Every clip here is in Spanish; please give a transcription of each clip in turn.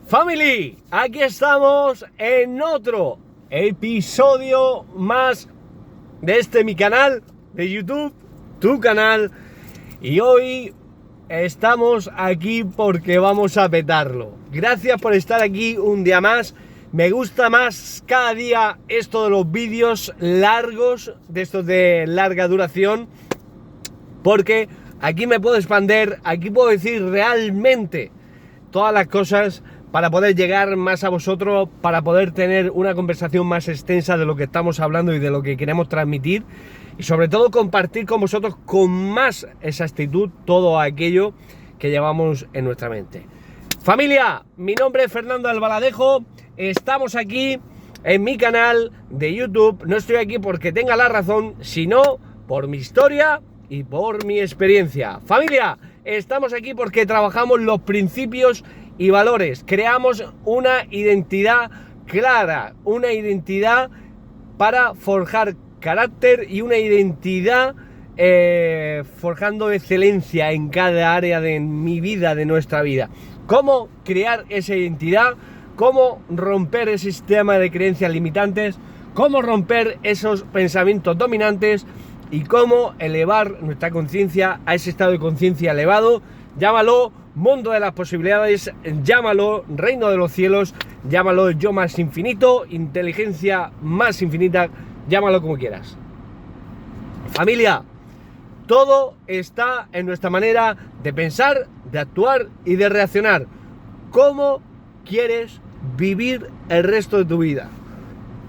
Family, aquí estamos en otro episodio más de mi canal de YouTube, tu canal, y hoy estamos aquí porque vamos a petarlo. Gracias por estar aquí un día más. Me gusta más cada día esto de los vídeos largos, de estos de larga duración, porque aquí me puedo expandir, aquí puedo decir realmente todas las cosas para poder llegar más a vosotros, para poder tener una conversación más extensa de lo que estamos hablando y de lo que queremos transmitir, y sobre todo compartir con vosotros con más exactitud todo aquello que llevamos en nuestra mente. Familia, mi nombre es Fernando Albaladejo, estamos aquí en mi canal de YouTube. No estoy aquí porque tenga la razón, sino por mi historia y por mi experiencia. Familia, estamos aquí porque trabajamos los principios y valores, creamos una identidad clara, una identidad para forjar carácter y una identidad forjando excelencia en cada área de mi vida, de nuestra vida. Cómo crear esa identidad, cómo romper ese sistema de creencias limitantes, cómo romper esos pensamientos dominantes y cómo elevar nuestra conciencia a ese estado de conciencia elevado. Llámalo mundo de las posibilidades, llámalo reino de los cielos, llámalo yo más infinito, inteligencia más infinita, llámalo como quieras. Familia, todo está en nuestra manera de pensar, de actuar y de reaccionar. ¿Cómo quieres vivir el resto de tu vida?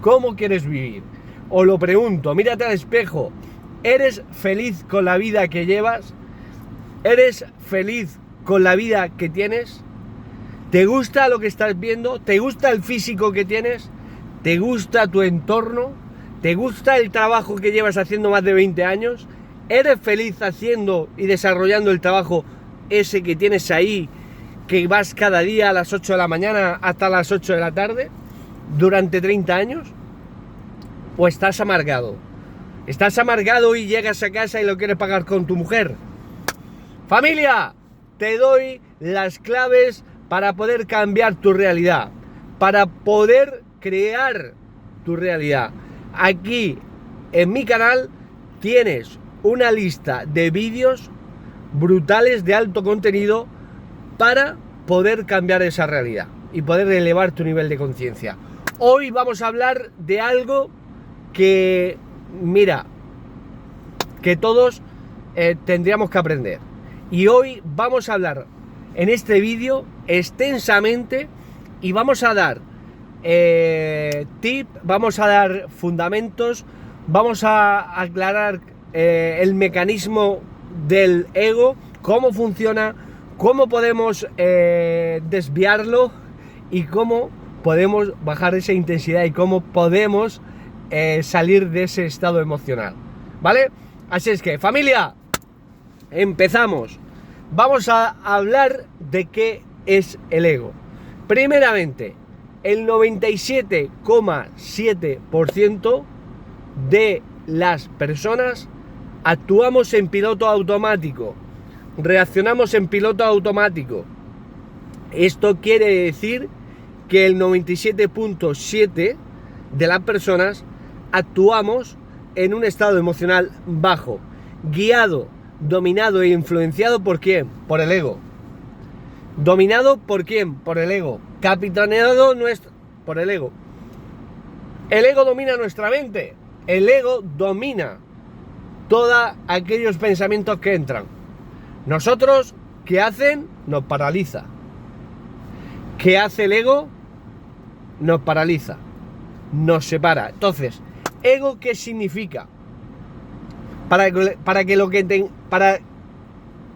¿Cómo quieres vivir? Os lo pregunto, mírate al espejo. ¿Eres feliz con la vida que llevas? ¿Eres feliz con la vida que tienes? ¿Te gusta lo que estás viendo? ¿Te gusta el físico que tienes? ¿Te gusta tu entorno? ¿Te gusta el trabajo que llevas haciendo más de 20 años? ¿Eres feliz haciendo y desarrollando el trabajo ese que tienes ahí, que vas cada día a las 8 de la mañana hasta las 8 de la tarde durante 30 años? ¿O estás amargado? ¿Estás amargado y llegas a casa y lo quieres pagar con tu mujer? Familia, te doy las claves para poder cambiar tu realidad, para poder crear tu realidad. Aquí en mi canal tienes una lista de vídeos brutales de alto contenido para poder cambiar esa realidad y poder elevar tu nivel de conciencia. Hoy vamos a hablar de algo que, mira, que todos tendríamos que aprender. Y hoy vamos a hablar en este vídeo extensamente y vamos a dar tips, vamos a dar fundamentos, vamos a aclarar el mecanismo del ego, cómo funciona, cómo podemos desviarlo y cómo podemos bajar esa intensidad y cómo podemos salir de ese estado emocional, ¿vale? Así es que, familia, empezamos. Vamos a hablar de qué es el ego. Primeramente, el 97,7% de las personas actuamos en piloto automático, reaccionamos en piloto automático. Esto quiere decir que el 97,7% de las personas actuamos en un estado emocional bajo, guiado, dominado e influenciado ¿por quién? Por el ego. ¿Dominado por quién? Por el ego. Capitaneado por el ego. El ego domina nuestra mente. El ego domina todos aquellos pensamientos que entran. Nosotros, ¿qué hacen? Nos paraliza. ¿Qué hace el ego? Nos paraliza. Nos separa. Entonces, ¿ego qué significa? Para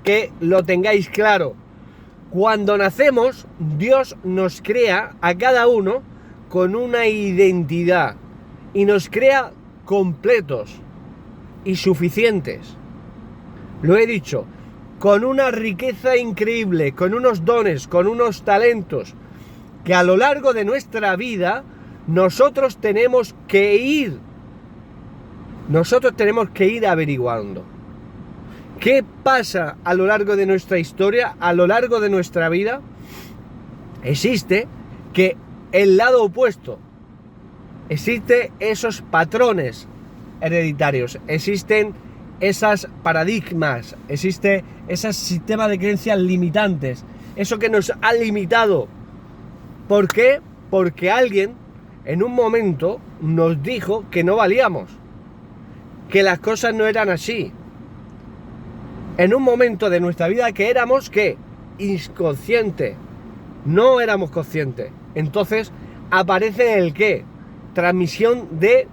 que lo tengáis claro. Cuando nacemos, Dios nos crea a cada uno con una identidad y nos crea completos y suficientes. Lo he dicho, con una riqueza increíble, con unos dones, con unos talentos que a lo largo de nuestra vida nosotros tenemos que ir averiguando. ¿Qué pasa a lo largo de nuestra historia, a lo largo de nuestra vida? existe que el lado opuesto, existen esos patrones hereditarios, existen esas paradigmas, existe ese sistema de creencias limitantes, eso que nos ha limitado. ¿Por qué? Porque alguien en un momento nos dijo que no valíamos, que las cosas no eran así. En un momento de nuestra vida que éramos, ¿qué? Inconscientes. No éramos conscientes. Entonces aparece el ¿qué? Transmisión de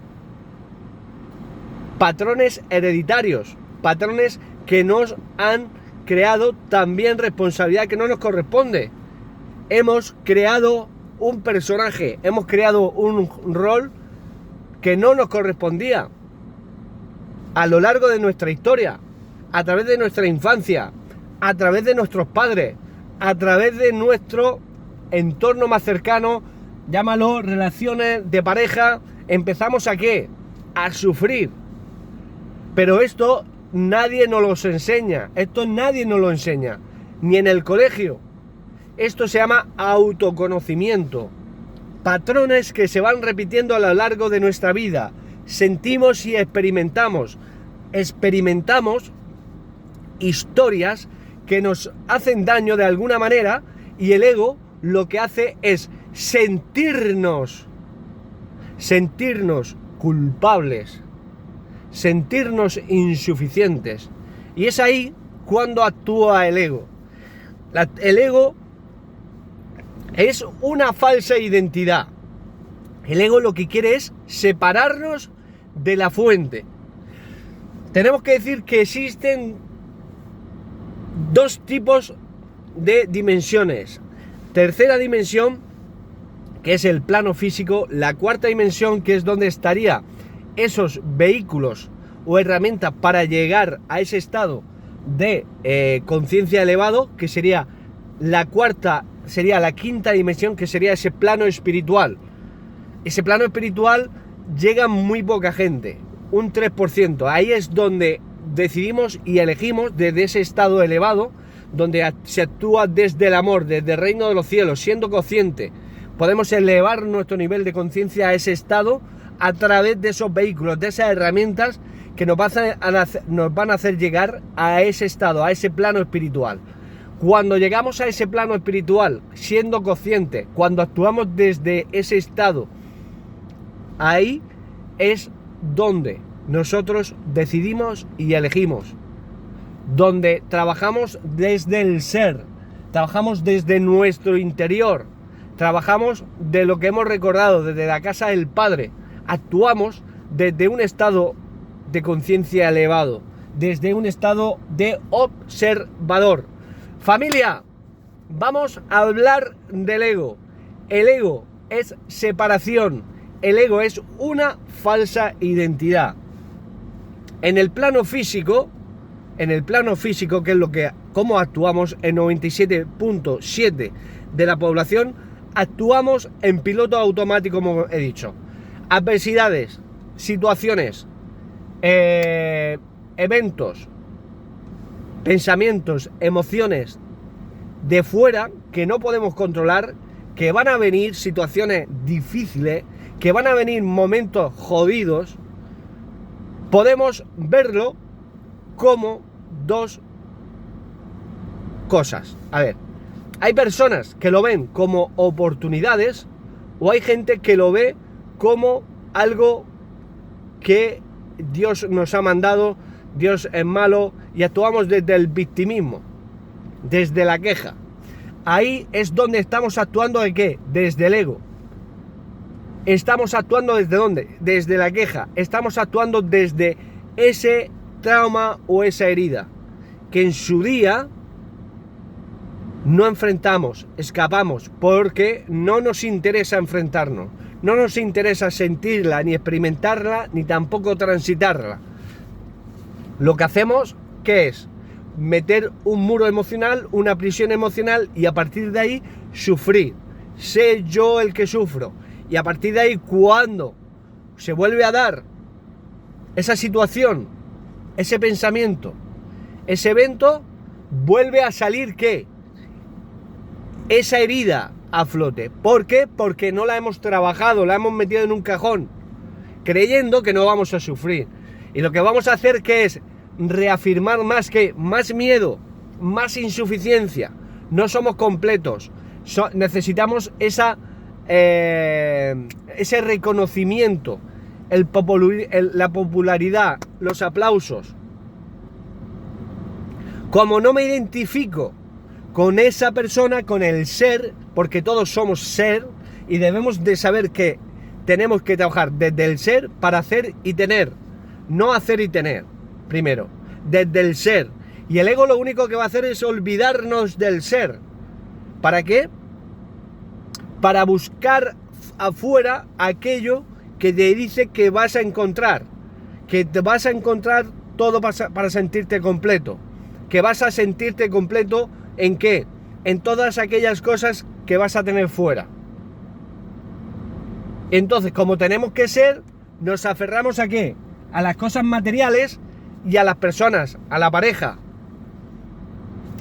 patrones hereditarios, patrones que nos han creado también responsabilidad que no nos corresponde. Hemos creado un personaje, hemos creado un rol que no nos correspondía a lo largo de nuestra historia, a través de nuestra infancia, a través de nuestros padres, a través de nuestro entorno más cercano, llámalo relaciones de pareja. Empezamos ¿a qué? A sufrir. Pero esto nadie nos lo enseña, esto nadie nos lo enseña, ni en el colegio. Esto se llama autoconocimiento. Patrones que se van repitiendo a lo largo de nuestra vida. Sentimos y experimentamos. Experimentamos historias que nos hacen daño de alguna manera, y el ego lo que hace es sentirnos culpables, sentirnos insuficientes. Y es ahí cuando actúa el ego. El ego es una falsa identidad. El ego lo que quiere es separarnos de la fuente. Tenemos que decir que existen dos tipos de dimensiones. Tercera dimensión, que es el plano físico. La cuarta dimensión, que es donde estaría esos vehículos o herramientas para llegar a ese estado de conciencia elevado, que sería la cuarta, sería la quinta dimensión, que sería ese plano espiritual. Ese plano espiritual llega muy poca gente, un 3%. Ahí es donde decidimos y elegimos desde ese estado elevado, donde se actúa desde el amor, desde el reino de los cielos, siendo consciente. Podemos elevar nuestro nivel de conciencia a ese estado a través de esos vehículos, de esas herramientas que nos van a hacer llegar a ese estado, a ese plano espiritual. Cuando llegamos a ese plano espiritual, siendo conscientes, cuando actuamos desde ese estado, ahí es donde nosotros decidimos y elegimos, donde trabajamos desde el ser, trabajamos desde nuestro interior, trabajamos de lo que hemos recordado, desde la casa del Padre, actuamos desde un estado de conciencia elevado, desde un estado de observador. Familia, vamos a hablar del ego. El ego es separación, el ego es una falsa identidad. En el plano físico, que es cómo actuamos, el 97.7 de la población actuamos en piloto automático, como he dicho. Adversidades, situaciones, eventos, pensamientos, emociones de fuera que no podemos controlar, que van a venir situaciones difíciles, que van a venir momentos jodidos. Podemos verlo como dos cosas. A ver, hay personas que lo ven como oportunidades, o hay gente que lo ve como algo que Dios nos ha mandado, Dios es malo, y actuamos desde el victimismo, desde la queja. Ahí es donde estamos actuando ¿de qué? Desde el ego. Estamos actuando ¿desde dónde? Desde la queja. Estamos actuando desde ese trauma o esa herida que en su día no enfrentamos, escapamos, porque no nos interesa enfrentarnos, no nos interesa sentirla, ni experimentarla, ni tampoco transitarla. Lo que hacemos, ¿qué es? Meter un muro emocional, una prisión emocional, y a partir de ahí sufrir. Sé yo el que sufro. Y a partir de ahí, cuando se vuelve a dar esa situación, ese pensamiento, ese evento, vuelve a salir ¿qué? Esa herida, a flote. ¿Por qué? Porque no la hemos trabajado, la hemos metido en un cajón, creyendo que no vamos a sufrir. Y lo que vamos a hacer que es reafirmar más miedo, más insuficiencia. No somos completos. Necesitamos ese reconocimiento, la popularidad, los aplausos. Como no me identifico con esa persona, con el ser, porque todos somos ser, y debemos de saber que tenemos que trabajar desde el ser para hacer y tener, no hacer y tener, primero, desde el ser. Y el ego lo único que va a hacer es olvidarnos del ser. ¿Para qué? Para buscar afuera aquello que te dice que vas a encontrar, que te vas a encontrar todo para sentirte completo, que vas a sentirte completo ¿en qué? En todas aquellas cosas que vas a tener fuera. Entonces, como tenemos que ser, nos aferramos ¿a qué? A las cosas materiales y a las personas, a la pareja.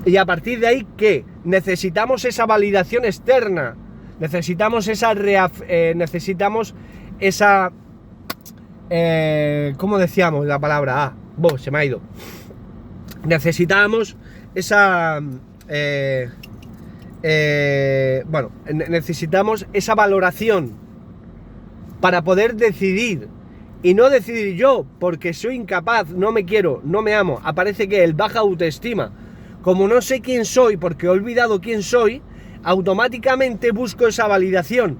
Y a partir de ahí, ¿qué? Necesitamos esa validación externa. Necesitamos esa... ¿cómo decíamos la palabra? Se me ha ido. Necesitamos esa... necesitamos esa valoración para poder decidir. Y no decidir yo, porque soy incapaz, no me quiero, no me amo. Aparece que el baja autoestima. Como no sé quién soy, porque he olvidado quién soy, automáticamente busco esa validación.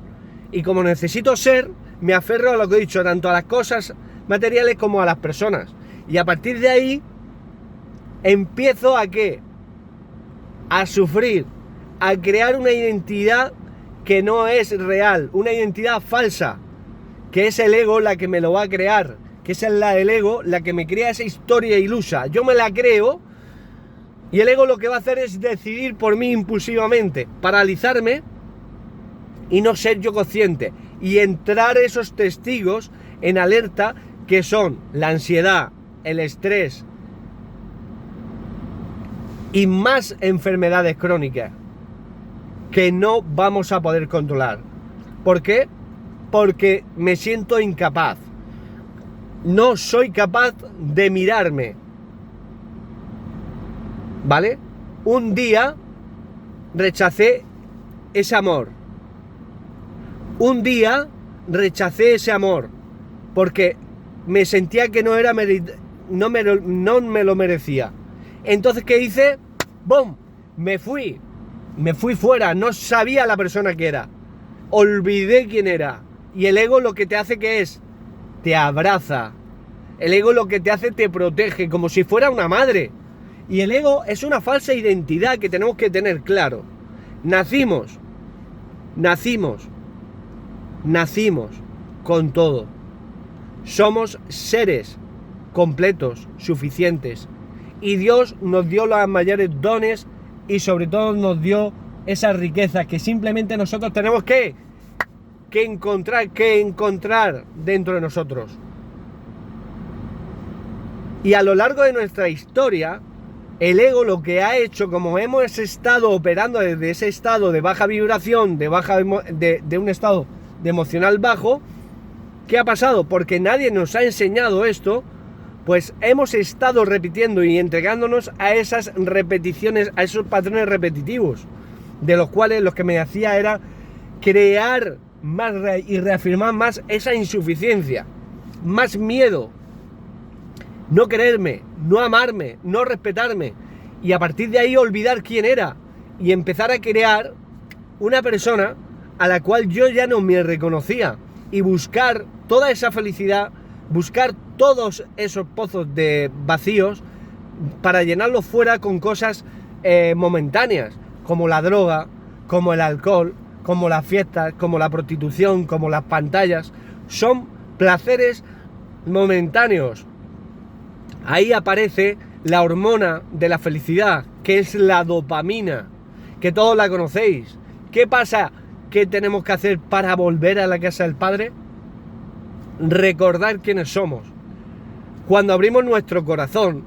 Y como necesito ser, me aferro a lo que he dicho, tanto a las cosas materiales como a las personas. Y a partir de ahí, empiezo ¿a qué? A sufrir, a crear una identidad que no es real, una identidad falsa, que es el ego la que me lo va a crear, que es el ego la que me crea esa historia ilusa. Yo me la creo y el ego lo que va a hacer es decidir por mí impulsivamente, paralizarme y no ser yo consciente y entrar esos testigos en alerta que son la ansiedad, el estrés y más enfermedades crónicas que no vamos a poder controlar. ¿Por qué? Porque me siento incapaz. No soy capaz de mirarme. ¿Vale? Un día rechacé ese amor. Un día rechacé ese amor porque me sentía que no me lo merecía. Entonces, ¿qué hice? ¡Bum! Me fui fuera, no sabía la persona que era. Olvidé quién era. Y el ego lo que te hace que es, te abraza. El ego lo que te hace, te protege, como si fuera una madre. Y el ego es una falsa identidad que tenemos que tener claro. Nacimos con todo. Somos seres completos, suficientes. Y Dios nos dio los mayores dones y sobre todo nos dio esas riquezas que simplemente nosotros tenemos que encontrar dentro de nosotros. Y a lo largo de nuestra historia, el ego lo que ha hecho, como hemos estado operando desde ese estado de baja vibración, de un estado de emocional bajo, ¿qué ha pasado? Porque nadie nos ha enseñado esto, pues hemos estado repitiendo y entregándonos a esas repeticiones, a esos patrones repetitivos, de los cuales lo que me hacía era crear más y reafirmar más esa insuficiencia, más miedo, no quererme, no amarme, no respetarme, y a partir de ahí olvidar quién era y empezar a crear una persona a la cual yo ya no me reconocía y buscar toda esa felicidad, buscar todos esos pozos de vacíos para llenarlos fuera con cosas momentáneas, como la droga, como el alcohol, como las fiestas, como la prostitución, como las pantallas. Son placeres momentáneos. Ahí aparece la hormona de la felicidad, que es la dopamina, que todos la conocéis. ¿Qué pasa? ¿Qué tenemos que hacer para volver a la casa del Padre? Recordar quiénes somos. Cuando abrimos nuestro corazón,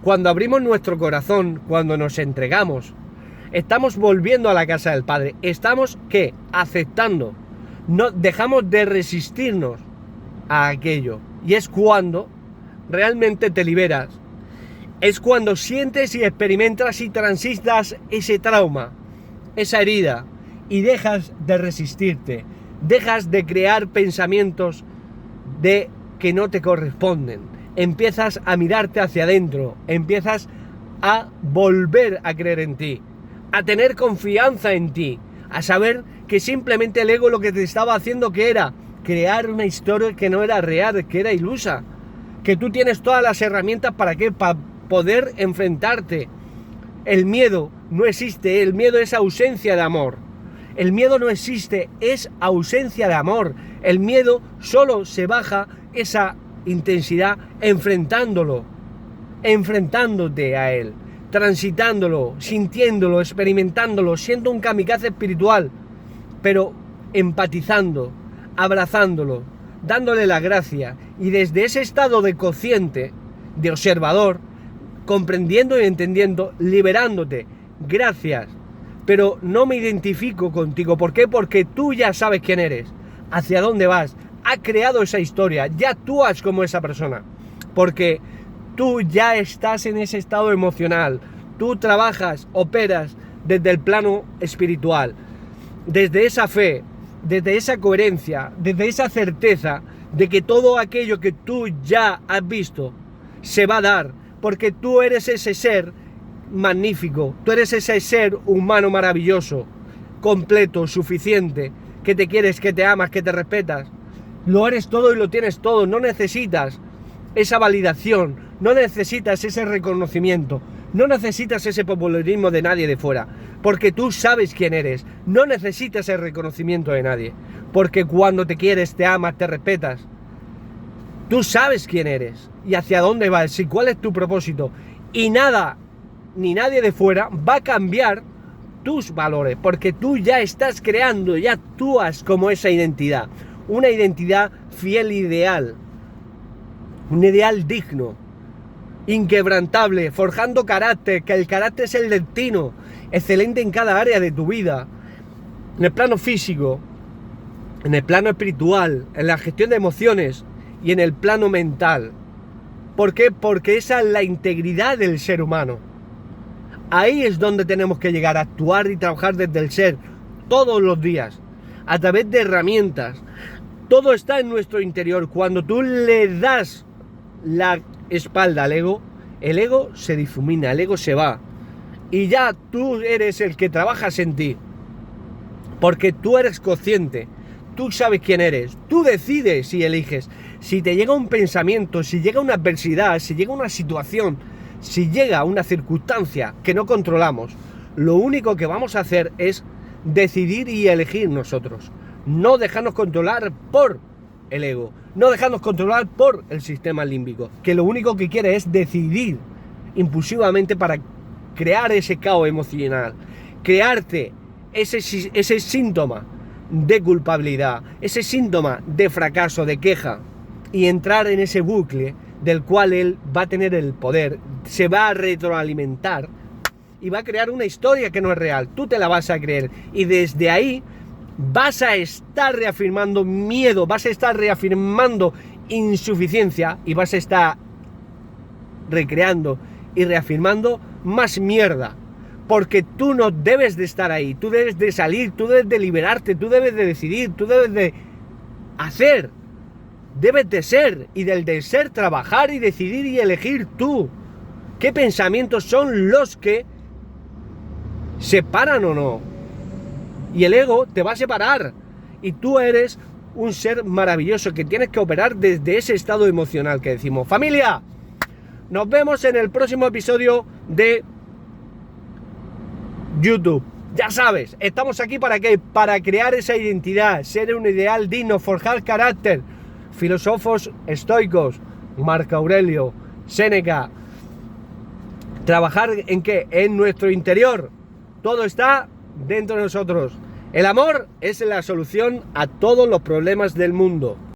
cuando nos entregamos, Estamos volviendo a la casa del Padre. Estamos, ¿qué? Aceptando. No dejamos de resistirnos a aquello. Y es cuando realmente te liberas. Es cuando sientes y experimentas y transitas ese trauma, esa herida, y dejas de resistirte. Dejas de crear pensamientos de que no te corresponden. Empiezas a mirarte hacia adentro. Empiezas a volver a creer en ti. A tener confianza en ti. A saber que simplemente el ego lo que te estaba haciendo que era crear una historia que no era real, que era ilusa. Que tú tienes todas las herramientas para qué, para poder enfrentarte. El miedo no existe, el miedo es ausencia de amor. El miedo no existe, es ausencia de amor. El miedo solo se baja esa intensidad enfrentándote a él, transitándolo, sintiéndolo, experimentándolo, siendo un kamikaze espiritual, pero empatizando, abrazándolo, dándole la gracia, y desde ese estado de consciente, de observador, comprendiendo y entendiendo, liberándote. Gracias, pero no me identifico contigo. ¿Por qué? Porque tú ya sabes quién eres, hacia dónde vas, has creado esa historia, ya actúas como esa persona, porque tú ya estás en ese estado emocional, tú trabajas, operas desde el plano espiritual, desde esa fe, desde esa coherencia, desde esa certeza de que todo aquello que tú ya has visto se va a dar, porque tú eres ese ser magnífico, tú eres ese ser humano maravilloso, completo, suficiente, que te quieres, que te amas, que te respetas. Lo eres todo y lo tienes todo, no necesitas esa validación, no necesitas ese reconocimiento, no necesitas ese popularismo de nadie de fuera, porque tú sabes quién eres, no necesitas el reconocimiento de nadie, porque cuando te quieres, te amas, te respetas, tú sabes quién eres y hacia dónde vas y cuál es tu propósito, y nada ni nadie de fuera va a cambiar tus valores, porque tú ya estás creando, ya actúas como esa identidad, una identidad fiel, ideal, un ideal digno, inquebrantable, forjando carácter, que el carácter es el destino, excelente en cada área de tu vida, en el plano físico, en el plano espiritual, en la gestión de emociones y en el plano mental. ¿Por qué? Porque esa es la integridad del ser humano. Ahí es donde tenemos que llegar a actuar y trabajar desde el ser, todos los días, a través de herramientas. Todo está en nuestro interior. Cuando tú le das la espalda al ego, el ego se difumina, el ego se va. Y ya tú eres el que trabajas en ti. Porque tú eres consciente, tú sabes quién eres, tú decides y eliges. Si te llega un pensamiento, si llega una adversidad, si llega una situación, si llega una circunstancia que no controlamos, lo único que vamos a hacer es decidir y elegir nosotros. No dejarnos controlar por el ego, no dejarnos controlar por el sistema límbico, que lo único que quiere es decidir impulsivamente para crear ese caos emocional, crearte ese síntoma de culpabilidad, ese síntoma de fracaso, de queja, y entrar en ese bucle del cual él va a tener el poder, se va a retroalimentar y va a crear una historia que no es real. Tú te la vas a creer y desde ahí vas a estar reafirmando miedo, vas a estar reafirmando insuficiencia y vas a estar recreando y reafirmando más mierda. Porque tú no debes de estar ahí, tú debes de salir, tú debes de liberarte, tú debes de decidir, tú debes de hacer, debes de ser, y del de ser trabajar y decidir y elegir tú. ¿Qué pensamientos son los que separan o no? Y el ego te va a separar, y tú eres un ser maravilloso que tienes que operar desde ese estado emocional que decimos. Familia, nos vemos en el próximo episodio de YouTube. Ya sabes, estamos aquí ¿para qué? Para crear esa identidad, ser un ideal digno, forjar carácter. Filósofos estoicos, Marco Aurelio, Séneca. Trabajar en qué? En nuestro interior. Todo está dentro de nosotros. El amor es la solución a todos los problemas del mundo.